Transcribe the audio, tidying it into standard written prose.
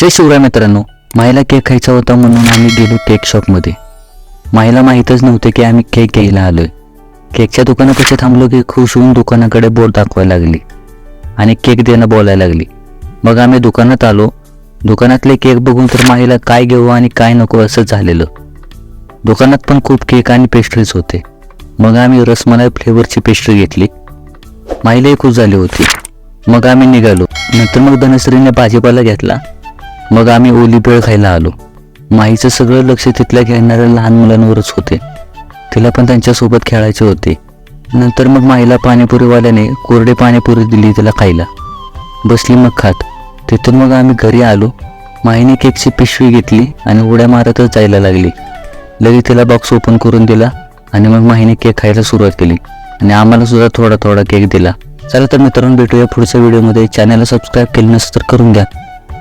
जय शिवराय मित्रांनो, माईला केक खायचा होता म्हणून आम्ही गेलो केक शॉपमध्ये. माईला माहीतच नव्हते की आम्ही केक घ्यायला आलोय. केकच्या दुकानापाशी थांबलो की खुश होऊन दुकानाकडे बोट दाखवायला लागली आणि केक देणं बोलायला लागली. मग आम्ही दुकानात आलो. दुकानातले केक बघून तर माईला काय घेऊ आणि काय नको असं झालेलं. दुकानात पण खूप केक आणि पेस्ट्रीज होते. मग आम्ही रसमलाई फ्लेवरची पेस्ट्री घेतली. माईलाही खुश झाली होती. मग आम्ही निघालो. नंतर मग धनश्रीने भाजीपाला घेतला. मग आम्ही ओली भेळ खायला आलो. माईचं सगळं लक्ष तिथल्या खेळणाऱ्या लहान मुलांवरच होते. तिला पण त्यांच्यासोबत खेळायचे होते. नंतर मग माईला पाणीपुरीवाल्याने कोरडे पाणीपुरी दिली तिला खायला. बसली मग खात. तिथून मग आम्ही घरी आलो. माईने केकची पिशवी घेतली आणि उड्या मारतच जायला लागली. लगेच तिला बॉक्स ओपन करून दिला आणि मग माईने केक खायला सुरुवात केली आणि आम्हाला सुद्धा थोडा थोडा केक दिला. चला तर मित्रांनो, भेटूया पुढच्या व्हिडिओमध्ये. चॅनलला सबस्क्राईब केलं नसेल तर करून घ्या.